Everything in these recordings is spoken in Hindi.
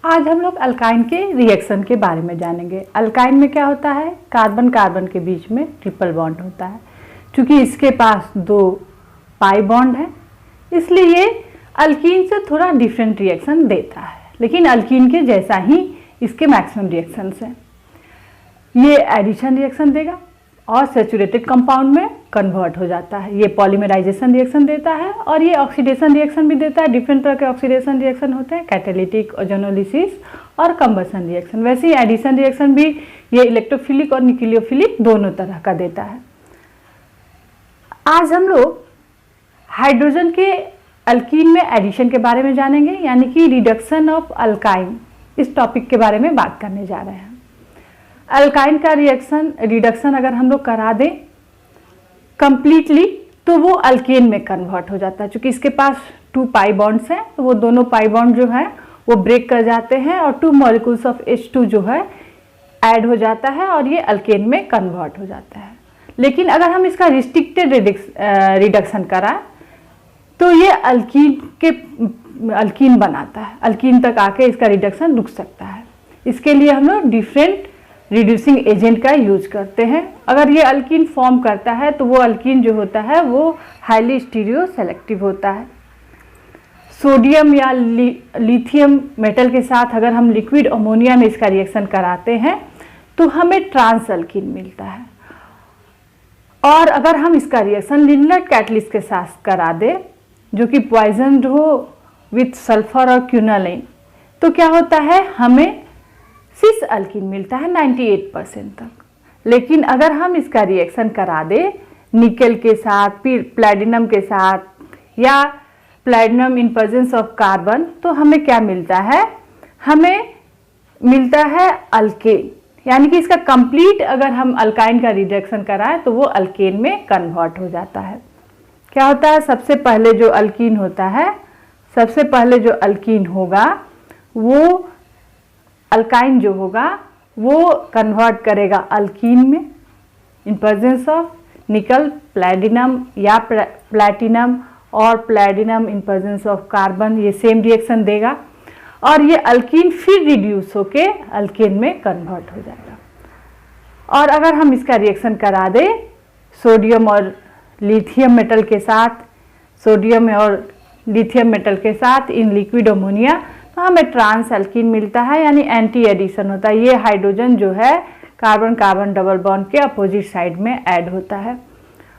आज हम लोग अल्काइन के रिएक्शन के बारे में जानेंगे। अल्काइन में क्या होता है, कार्बन कार्बन के बीच में ट्रिपल बॉन्ड होता है। क्योंकि इसके पास 2 पाई बॉन्ड है, इसलिए ये अल्कीन से थोड़ा डिफरेंट रिएक्शन देता है, लेकिन अल्कीन के जैसा ही इसके मैक्सिमम रिएक्शंस हैं। ये एडिशन रिएक्शन देगा और सैचुरेटेड कंपाउंड में कन्वर्ट हो जाता है। ये पॉलीमराइजेशन रिएक्शन देता है और ये ऑक्सीडेशन रिएक्शन भी देता है। डिफरेंट तरह के ऑक्सीडेशन रिएक्शन होते हैं, कैटालिटिक, ओजोनोलिसिस और कंबशन रिएक्शन। वैसे ही एडिशन रिएक्शन भी ये इलेक्ट्रोफिलिक और न्यूक्लियोफिलिक दोनों तरह का देता है। आज हम लोग हाइड्रोजन के अल्कीन में एडिशन के बारे में जानेंगे, यानी कि रिडक्शन ऑफ अल्काइन। इस टॉपिक के बारे में बात करने जा रहे हैं। अल्काइन का रिडक्शन अगर हम लोग करा दें कंप्लीटली तो वो अल्केन में कन्वर्ट हो जाता है। क्योंकि इसके पास 2 पाई बॉन्ड्स हैं, तो वो दोनों पाई बॉन्ड जो है वो ब्रेक कर जाते हैं और 2 मॉलिक्यूल्स ऑफ H2 जो है ऐड हो जाता है और ये अल्केन में कन्वर्ट हो जाता है। लेकिन अगर हम इसका रिस्ट्रिक्टेड रिडक्शन कराएं तो ये अल्कीन बनाता है। अल्कीन तक आके इसका रिडक्शन रुक सकता है। इसके लिए हम लोग डिफरेंट रिड्यूसिंग एजेंट का यूज करते हैं। अगर ये अल्कीन फॉर्म करता है तो वो अल्कीन जो होता है वो हाईली स्टीरियो सेलेक्टिव होता है। सोडियम या लिथियम मेटल के साथ अगर हम लिक्विड अमोनिया में इसका रिएक्शन कराते हैं तो हमें ट्रांस अल्कीन मिलता है। और अगर हम इसका रिएक्शन लिनट कैटलिस्ट के साथ करा दे जो कि पॉइजन हो विथ सल्फर और क्यूनालाइन, तो क्या होता है, हमें सिस अल्कीन मिलता है 98% तक। लेकिन अगर हम इसका रिएक्शन करा दे निकेल के साथ, प्लैटिनम के साथ या platinum in presence of carbon, तो हमें क्या मिलता है, हमें मिलता है अल्केन। यानी कि इसका कंप्लीट अगर हम अल्काइन का रिडक्शन कराएं तो वो अल्केन में कन्वर्ट हो जाता है। क्या होता है, सबसे पहले जो अल्कीन होता है, सबसे पहले जो अल्कीन होगा वो अल्काइन जो होगा वो कन्वर्ट करेगा अल्कीन में इन प्रेजेंस ऑफ निकल, प्लैटिनम या प्लैटिनम और platinum in presence of carbon. ये सेम रिएक्शन देगा और ये अल्कीन फिर रिड्यूस होके अल्केन में कन्वर्ट हो जाएगा। और अगर हम इसका रिएक्शन करा दे सोडियम और लिथियम मेटल के साथ, सोडियम और लिथियम मेटल के साथ इन लिक्विड अमोनिया, तो हमें ट्रांस अल्कीन मिलता है, यानी एंटी एडिशन होता है। ये हाइड्रोजन जो है कार्बन कार्बन डबल बॉन्ड के अपोजिट साइड में ऐड होता है।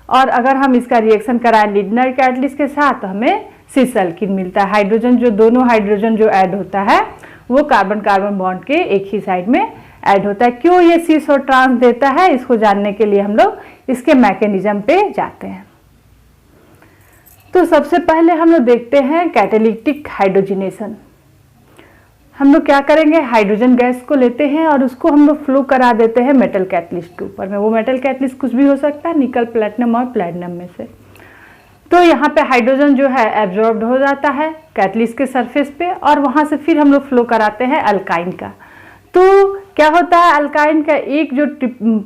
और अगर हम इसका रिएक्शन कराएं लिग्नर कैटलिस्ट के साथ तो हमें सिस अल्कीन मिलता है। हाइड्रोजन जो दोनों हाइड्रोजन जो ऐड होता है वो कार्बन कार्बन बॉन्ड के एक ही साइड में ऐड होता है। क्यों ये सिस और ट्रांस देता है, इसको जानने के लिए हम लोग इसके मैकेनिज्म पे जाते हैं। तो सबसे पहले हम लोग देखते हैं कैटालिटिक हाइड्रोजनेशन। हम लोग क्या करेंगे, हाइड्रोजन गैस को लेते हैं और उसको हम लोग फ्लो करा देते हैं मेटल कैटलिस्ट के ऊपर में। वो मेटल कैटलिस्ट कुछ भी हो सकता है, निकल, प्लैटिनम और प्लैटिनम में से। तो यहाँ पे हाइड्रोजन जो है एब्जॉर्ब्ड हो जाता है कैटलिस्ट के सरफेस पे और वहाँ से फिर हम लोग फ्लो कराते हैं अल्काइन का। तो क्या होता है, अल्काइन का एक जो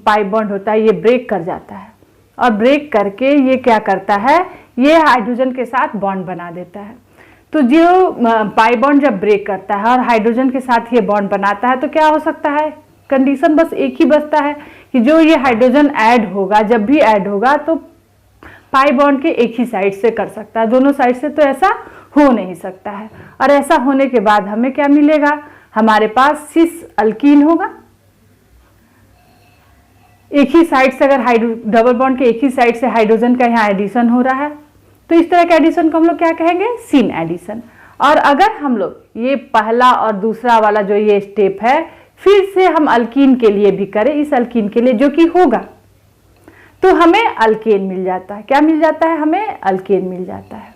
पाई बॉन्ड होता है ये ब्रेक कर जाता है और ब्रेक करके ये क्या करता है, ये हाइड्रोजन के साथ बॉन्ड बना देता है। तो जो पाई बॉन्ड जब ब्रेक करता है और हाइड्रोजन के साथ ये बॉन्ड बनाता है तो क्या हो सकता है, कंडीशन बस एक ही बचता है कि जो ये हाइड्रोजन ऐड होगा, जब भी ऐड होगा तो पाई बॉन्ड के एक ही साइड से कर सकता है, दोनों साइड से तो ऐसा हो नहीं सकता है। और ऐसा होने के बाद हमें क्या मिलेगा, हमारे पास सिस अल्कीन होगा। एक ही साइड से अगर डबल बॉन्ड के एक ही साइड से हाइड्रोजन का यहाँ एडिशन हो रहा है तो इस तरह के एडिशन को हम लोग क्या कहेंगे, सिन एडिशन। और अगर हम लोग ये पहला और दूसरा वाला जो ये स्टेप है फिर से हम अल्कीन के लिए भी करें, इस अल्कीन के लिए जो कि होगा, तो हमें अल्केन मिल जाता है। क्या मिल जाता है, हमें अल्केन मिल जाता है।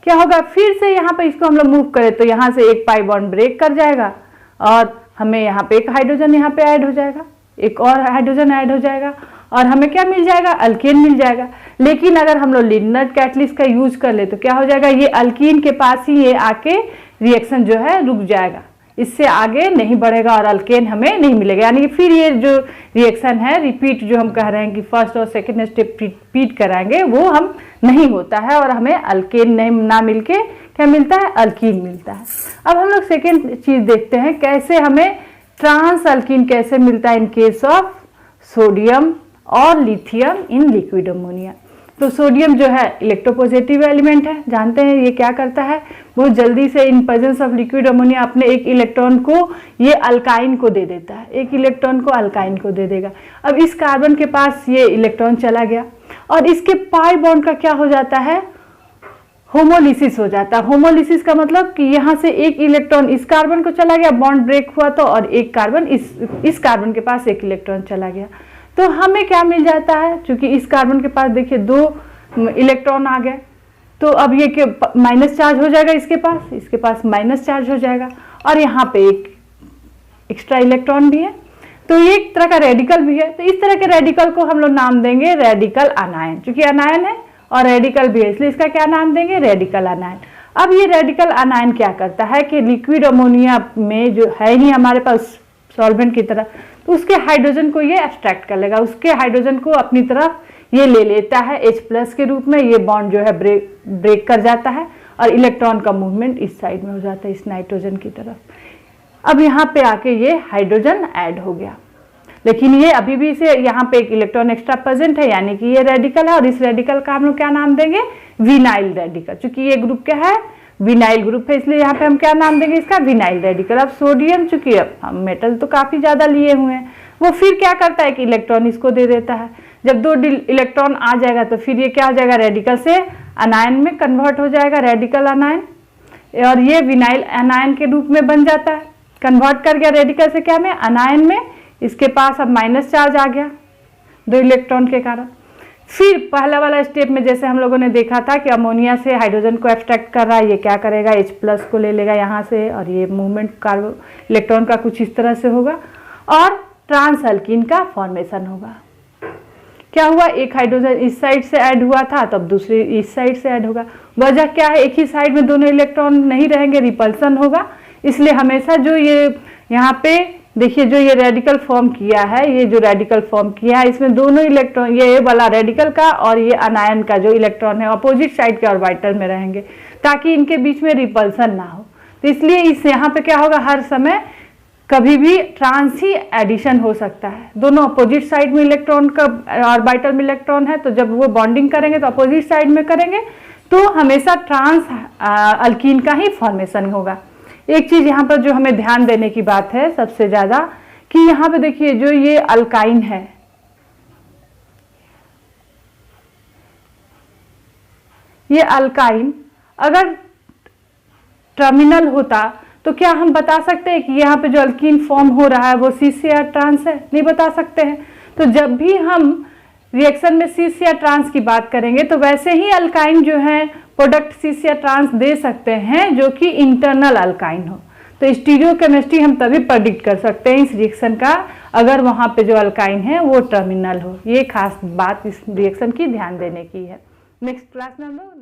क्या होगा, फिर से यहाँ पे इसको हम लोग मूव करें तो यहाँ से एक पाई बॉन्ड ब्रेक कर जाएगा और हमें यहाँ पे एक हाइड्रोजन यहाँ पे ऐड हो जाएगा, एक और हाइड्रोजन ऐड हो जाएगा और हमें क्या मिल जाएगा, अल्केन मिल जाएगा। लेकिन अगर हम लोग लिग्नर कैटलिस्ट का यूज कर ले तो क्या हो जाएगा, ये अल्कीन के पास ही ये आके रिएक्शन जो है रुक जाएगा, इससे आगे नहीं बढ़ेगा और अल्केन हमें नहीं मिलेगा। यानी कि फिर ये जो रिएक्शन है रिपीट, जो हम कह रहे हैं कि फर्स्ट और सेकेंड स्टेप रिपीट कराएंगे, वो हम नहीं होता है और हमें अल्केन नहीं ना मिलके क्या मिलता है, अल्कीन मिलता है। अब हम लोग सेकेंड चीज देखते हैं कैसे हमें ट्रांस अल्कीन कैसे मिलता है इन केस ऑफ सोडियम और लिथियम इन लिक्विड अमोनिया। तो सोडियम जो है इलेक्ट्रोपॉजिटिव एलिमेंट है, जानते हैं ये क्या करता है, बहुत जल्दी से in presence of liquid ammonia अपने एक इलेक्ट्रॉन को ये अल्काइन को दे देता है, एक इलेक्ट्रॉन को अल्काइन को दे देगा। अब इस कार्बन के पास ये इलेक्ट्रॉन चला गया और इसके पाई बॉन्ड का क्या हो जाता है, होमोलिसिस हो जाता है। होमोलिसिस का मतलब कि यहाँ से एक इलेक्ट्रॉन इस कार्बन को चला गया, बॉन्ड ब्रेक हुआ तो, और एक कार्बन इस कार्बन के पास एक इलेक्ट्रॉन चला गया, तो हमें क्या मिल जाता है, क्योंकि इस कार्बन के पास देखिए 2 इलेक्ट्रॉन आ गए, तो अब ये माइनस चार्ज हो जाएगा, इसके पास माइनस चार्ज हो जाएगा, और यहाँ पे एक एक्स्ट्रा इलेक्ट्रॉन भी है, तो ये एक तरह का रेडिकल भी है। तो इस तरह के रेडिकल को हम लोग नाम देंगे रेडिकल अनायन, क्योंकि अनायन है और रेडिकल भी है, इसलिए इसका क्या नाम देंगे, रेडिकल अनायन। अब ये रेडिकल अनायन क्या करता है कि लिक्विड अमोनिया में जो है ही हमारे पास सॉल्वेंट की तरह, तो उसके हाइड्रोजन को ये एब्स्ट्रैक्ट कर लेगा, उसके हाइड्रोजन को अपनी तरफ ये ले लेता है H+ के रूप में, ये बॉन्ड जो है ब्रेक कर जाता है और इलेक्ट्रॉन का मूवमेंट इस साइड में हो जाता है, इस नाइट्रोजन की तरफ। अब यहाँ पे आके ये हाइड्रोजन ऐड हो गया, लेकिन ये अभी भी इसे यहाँ पे एक इलेक्ट्रॉन एक्स्ट्रा प्रेजेंट है, यानी कि ये रेडिकल है, और इस रेडिकल का हम लोग क्या नाम देंगे, विनाइल रेडिकल। चूंकि ये ग्रुप क्या है, विनाइल ग्रुप है, इसलिए यहाँ पे हम क्या नाम देंगे इसका, विनाइल रेडिकल। अब सोडियम, चूंकि अब हम मेटल तो काफी ज्यादा लिए हुए हैं, वो फिर क्या करता है कि इलेक्ट्रॉन इसको दे देता है। जब 2 इलेक्ट्रॉन आ जाएगा तो फिर ये क्या हो जाएगा, रेडिकल से अनायन में कन्वर्ट हो जाएगा, रेडिकल अनायन, और ये विनाइल अनायन के रूप में बन जाता है, कन्वर्ट कर गया रेडिकल से क्या में, अनायन में। इसके पास अब माइनस चार्ज आ गया 2 इलेक्ट्रॉन के कारण। फिर पहला वाला स्टेप में जैसे हम लोगों ने देखा था कि अमोनिया से हाइड्रोजन को एब्स्ट्रैक्ट कर रहा है, ये क्या करेगा, H+ को ले लेगा यहाँ से, और ये मूवमेंट कार्बन इलेक्ट्रॉन का कुछ इस तरह से होगा और ट्रांस अल्कीन का फॉर्मेशन होगा। क्या हुआ, एक हाइड्रोजन इस साइड से ऐड हुआ था, तब दूसरी इस साइड से ऐड होगा। वजह क्या है, एक ही साइड में दोनों इलेक्ट्रॉन नहीं रहेंगे, रिपल्सन होगा, इसलिए हमेशा जो ये यहाँ पे देखिए जो ये रेडिकल फॉर्म किया है, ये जो रेडिकल फॉर्म किया है, इसमें दोनों इलेक्ट्रॉन, ये वाला रेडिकल का और ये अनायन का जो इलेक्ट्रॉन है अपोजिट साइड के ऑर्बिटल में रहेंगे, ताकि इनके बीच में रिपल्सन ना हो। तो इसलिए इस यहाँ पे क्या होगा, हर समय कभी भी ट्रांस ही एडिशन हो सकता है। दोनों अपोजिट साइड में इलेक्ट्रॉन का ऑर्बिटल में इलेक्ट्रॉन है, तो जब वो बॉन्डिंग करेंगे तो अपोजिट साइड में करेंगे, तो हमेशा ट्रांस अल्कीन का ही फॉर्मेशन होगा। एक चीज यहाँ पर जो हमें ध्यान देने की बात है सबसे ज्यादा, कि यहाँ पे देखिए जो ये अल्काइन है, ये अल्काइन अगर टर्मिनल होता तो क्या हम बता सकते हैं कि यहाँ पे जो अल्कीन फॉर्म हो रहा है वो CCr ट्रांस है, नहीं बता सकते हैं। तो जब भी हम रिएक्शन में CCr ट्रांस की बात करेंगे तो वैसे ही अल्काइन जो है प्रोडक्ट CCr ट्रांस दे सकते हैं जो कि इंटरनल अल्काइन हो। तो स्टीरियोकेमिस्ट्री हम तभी प्रेडिक्ट कर सकते हैं इस रिएक्शन का, अगर वहां पे जो अल्काइन है वो टर्मिनल हो। ये खास बात इस रिएक्शन की ध्यान देने की है। नेक्स्ट क्लास में हम लोग